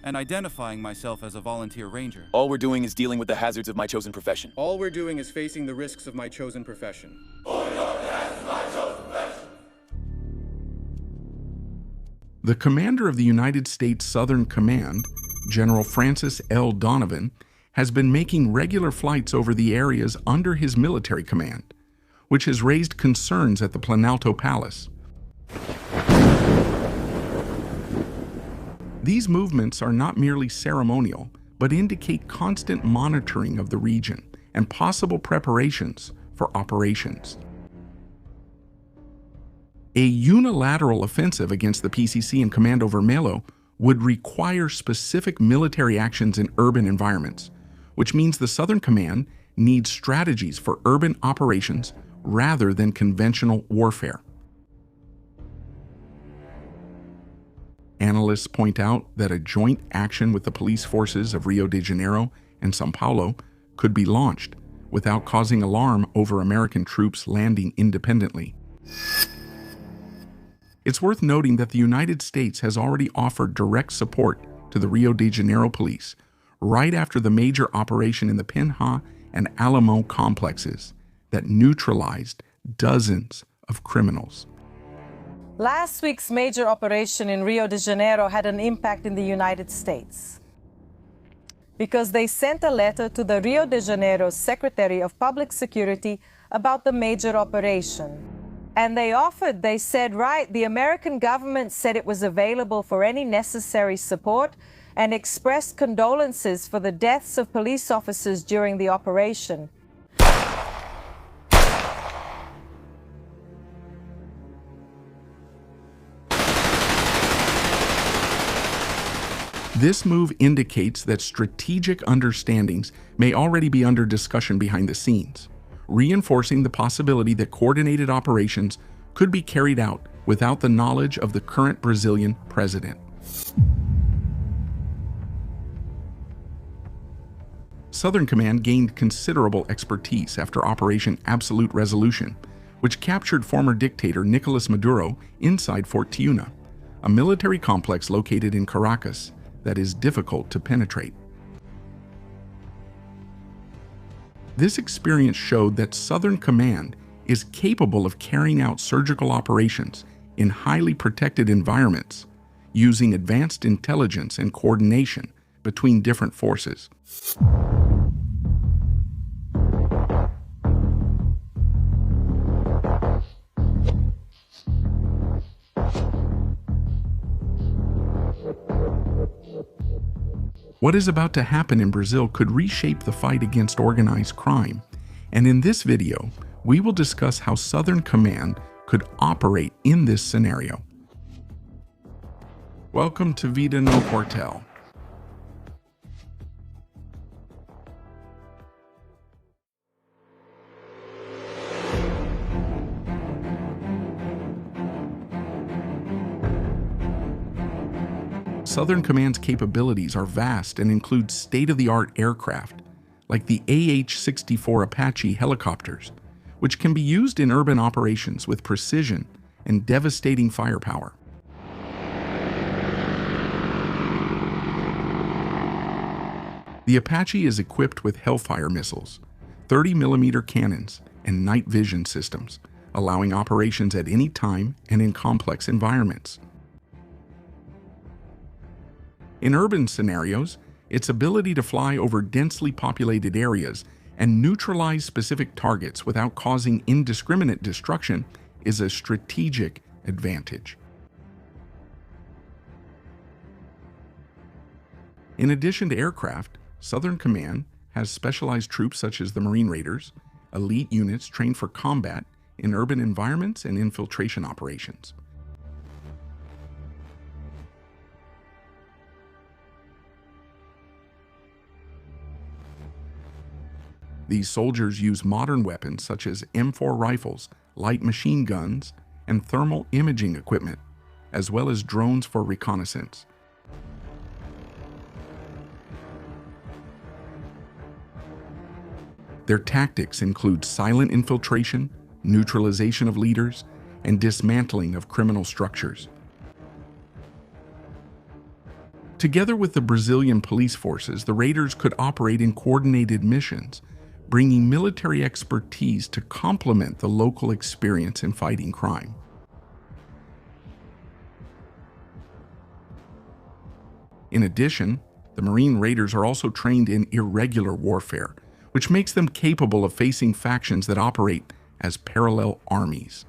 and identifying myself as a volunteer ranger. All we're doing is dealing with the hazards of my chosen profession. All we're doing is facing the risks of my chosen profession. The commander of the United States Southern Command, General Francis L. Donovan, has been making regular flights over the areas under his military command, which has raised concerns at the Planalto Palace. These movements are not merely ceremonial, but indicate constant monitoring of the region and possible preparations for operations. A unilateral offensive against the PCC and Comando Vermelho would require specific military actions in urban environments, which means the Southern Command needs strategies for urban operations rather than conventional warfare. Analysts point out that a joint action with the police forces of Rio de Janeiro and São Paulo could be launched without causing alarm over American troops landing independently. It's worth noting that the United States has already offered direct support to the Rio de Janeiro police right after the major operation in the Penha and Alamo complexes that neutralized dozens of criminals. Last week's major operation in Rio de Janeiro had an impact in the United States because they sent a letter to the Rio de Janeiro Secretary of Public Security about the major operation. And they said, right, the American government said it was available for any necessary support and expressed condolences for the deaths of police officers during the operation. This move indicates that strategic understandings may already be under discussion behind the scenes, reinforcing the possibility that coordinated operations could be carried out without the knowledge of the current Brazilian president. Southern Command gained considerable expertise after Operation Absolute Resolution, which captured former dictator Nicolas Maduro inside Fort Tiuna, a military complex located in Caracas that is difficult to penetrate. This experience showed that Southern Command is capable of carrying out surgical operations in highly protected environments using advanced intelligence and coordination between different forces. What is about to happen in Brazil could reshape the fight against organized crime, and in this video, we will discuss how Southern Command could operate in this scenario. Welcome to Vida no Quartel. Southern Command's capabilities are vast and include state-of-the-art aircraft, like the AH-64 Apache helicopters, which can be used in urban operations with precision and devastating firepower. The Apache is equipped with Hellfire missiles, 30mm cannons, and night vision systems, allowing operations at any time and in complex environments. In urban scenarios, its ability to fly over densely populated areas and neutralize specific targets without causing indiscriminate destruction is a strategic advantage. In addition to aircraft, Southern Command has specialized troops such as the Marine Raiders, elite units trained for combat in urban environments and infiltration operations. These soldiers use modern weapons such as M4 rifles, light machine guns, and thermal imaging equipment, as well as drones for reconnaissance. Their tactics include silent infiltration, neutralization of leaders, and dismantling of criminal structures. Together with the Brazilian police forces, the raiders could operate in coordinated missions, bringing military expertise to complement the local experience in fighting crime. In addition, the Marine raiders are also trained in irregular warfare, which makes them capable of facing factions that operate as parallel armies.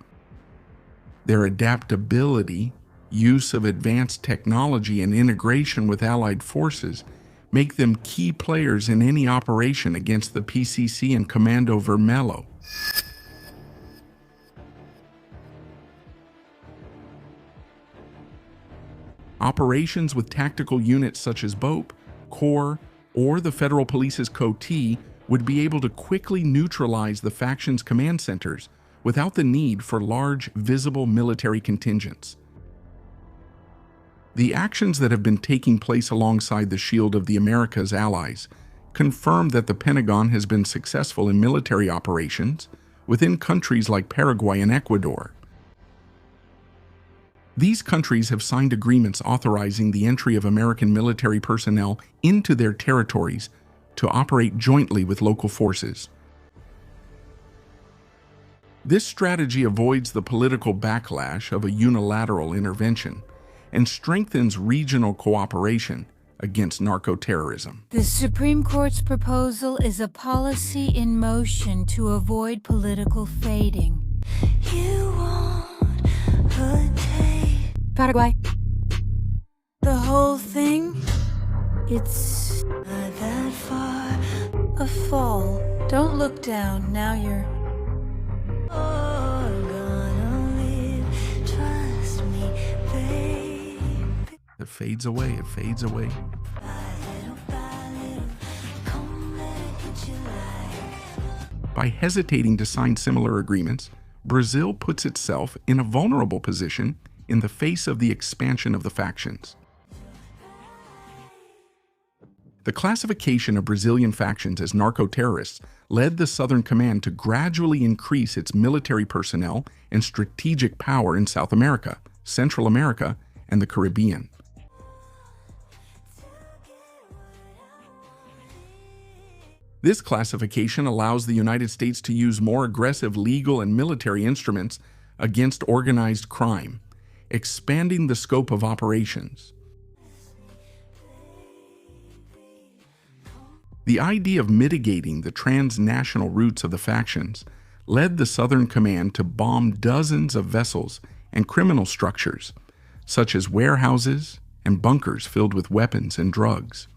Their adaptability, use of advanced technology, and integration with allied forces make them key players in any operation against the PCC and Comando Vermelho. Operations with tactical units such as BOP, Corps, or the Federal Police's COT would be able to quickly neutralize the faction's command centers without the need for large, visible military contingents. The actions that have been taking place alongside the Shield of the Americas allies confirm that the Pentagon has been successful in military operations within countries like Paraguay and Ecuador. These countries have signed agreements authorizing the entry of American military personnel into their territories to operate jointly with local forces. This strategy avoids the political backlash of a unilateral intervention and strengthens regional cooperation against narco-terrorism. The Supreme Court's proposal is a policy in motion to avoid political fading. You won't take Paraguay. the whole thing. It's not that far a fall. Don't look down. Now you're gonna live. Trust me, baby. It fades away, it fades away. By hesitating to sign similar agreements, Brazil puts itself in a vulnerable position in the face of the expansion of the factions. The classification of Brazilian factions as narco-terrorists led the Southern Command to gradually increase its military personnel and strategic power in South America, Central America, and the Caribbean. This classification allows the United States to use more aggressive legal and military instruments against organized crime, expanding the scope of operations. The idea of mitigating the transnational roots of the factions led the Southern Command to bomb dozens of vessels and criminal structures, such as warehouses and bunkers filled with weapons and drugs.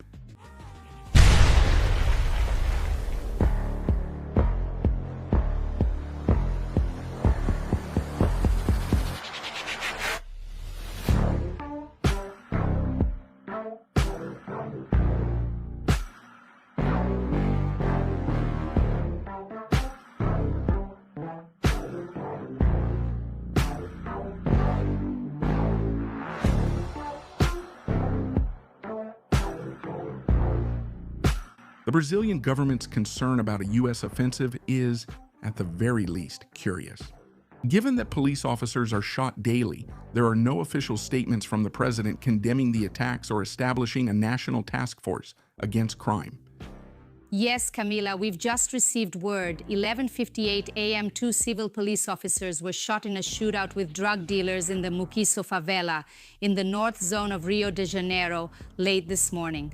The Brazilian government's concern about a U.S. offensive is, at the very least, curious. Given that police officers are shot daily, there are no official statements from the president condemning the attacks or establishing a national task force against crime. Yes, Camila, we've just received word. 11:58 a.m., 2 civil police officers were shot in a shootout with drug dealers in the Muquiço favela in the north zone of Rio de Janeiro late this morning.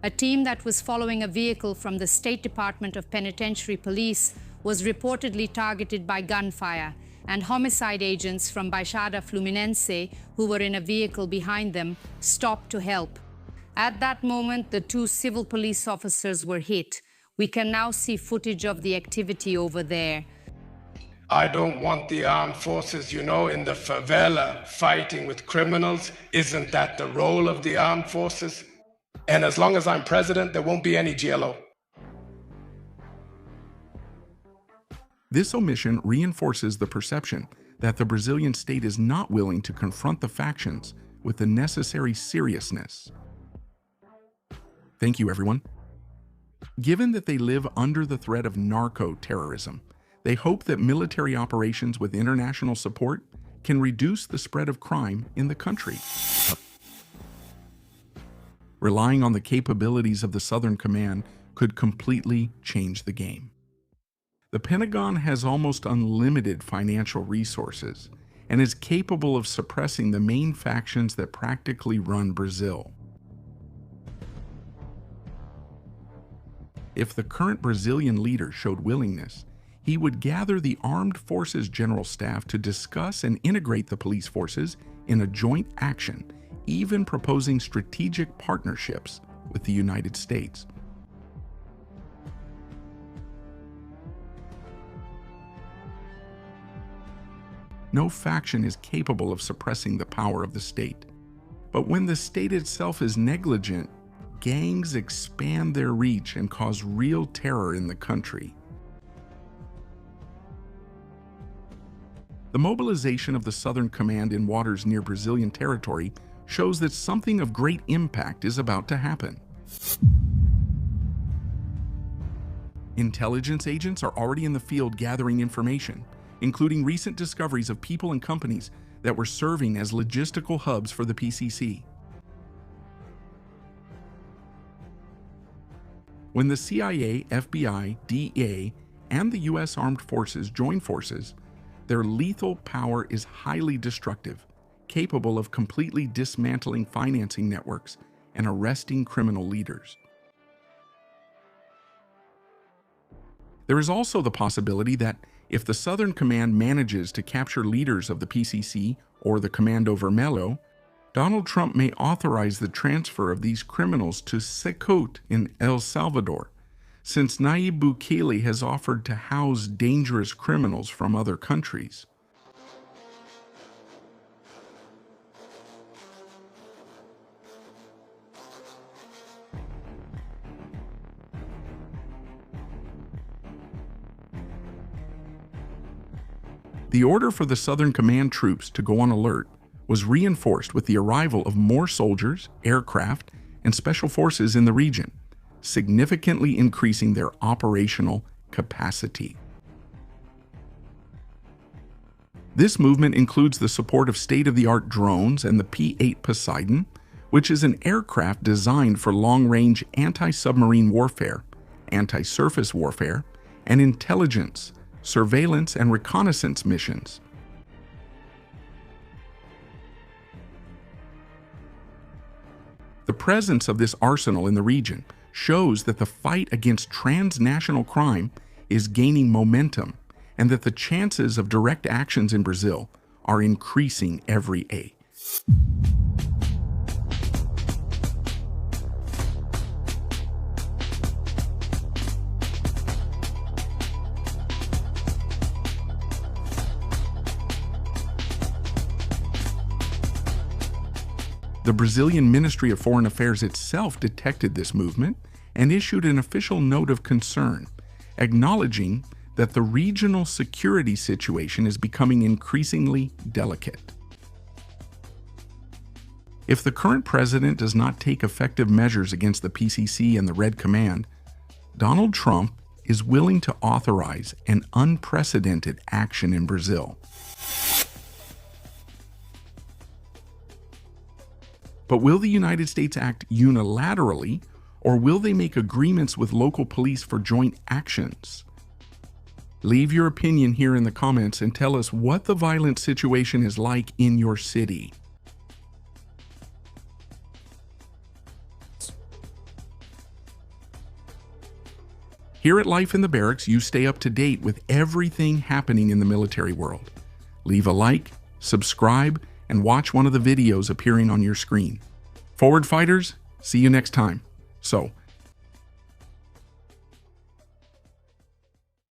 A team that was following a vehicle from the State Department of Penitentiary Police was reportedly targeted by gunfire, and homicide agents from Baixada Fluminense, who were in a vehicle behind them, stopped to help. At that moment, the 2 civil police officers were hit. We can now see footage of the activity over there. I don't want the armed forces, in the favela fighting with criminals. Isn't that the role of the armed forces? And as long as I'm president, there won't be any GLO. This omission reinforces the perception that the Brazilian state is not willing to confront the factions with the necessary seriousness. Thank you, everyone. Given that they live under the threat of narco-terrorism, they hope that military operations with international support can reduce the spread of crime in the country. relying on the capabilities of the Southern Command could completely change the game. The Pentagon has almost unlimited financial resources and is capable of suppressing the main factions that practically run Brazil. If the current Brazilian leader showed willingness, he would gather the Armed Forces General Staff to discuss and integrate the police forces in a joint action, even proposing strategic partnerships with the United States. No faction is capable of suppressing the power of the state. But when the state itself is negligent, gangs expand their reach and cause real terror in the country. The mobilization of the Southern Command in waters near Brazilian territory shows that something of great impact is about to happen. Intelligence agents are already in the field gathering information, including recent discoveries of people and companies that were serving as logistical hubs for the PCC. When the CIA, FBI, DEA, and the U.S. Armed Forces join forces, their lethal power is highly destructive, capable of completely dismantling financing networks and arresting criminal leaders. There is also the possibility that if the Southern Command manages to capture leaders of the PCC or the Comando Vermelho, Donald Trump may authorize the transfer of these criminals to SOUTHCOM in El Salvador, since Nayib Bukele has offered to house dangerous criminals from other countries. The order for the Southern Command troops to go on alert was reinforced with the arrival of more soldiers, aircraft, and special forces in the region, significantly increasing their operational capacity. This movement includes the support of state-of-the-art drones and the P-8 Poseidon, which is an aircraft designed for long-range anti-submarine warfare, anti-surface warfare, and intelligence, surveillance, and reconnaissance missions. The presence of this arsenal in the region shows that the fight against transnational crime is gaining momentum and that the chances of direct actions in Brazil are increasing every day. The Brazilian Ministry of Foreign Affairs itself detected this movement and issued an official note of concern, acknowledging that the regional security situation is becoming increasingly delicate. If the current president does not take effective measures against the PCC and the Red Command, Donald Trump is willing to authorize an unprecedented action in Brazil. But will the United States act unilaterally, or will they make agreements with local police for joint actions? Leave your opinion here in the comments and tell us what the violent situation is like in your city. Here at Life in the Barracks, you stay up to date with everything happening in the military world. Leave a like, subscribe, and watch one of the videos appearing on your screen. Forward fighters, see you next time. So,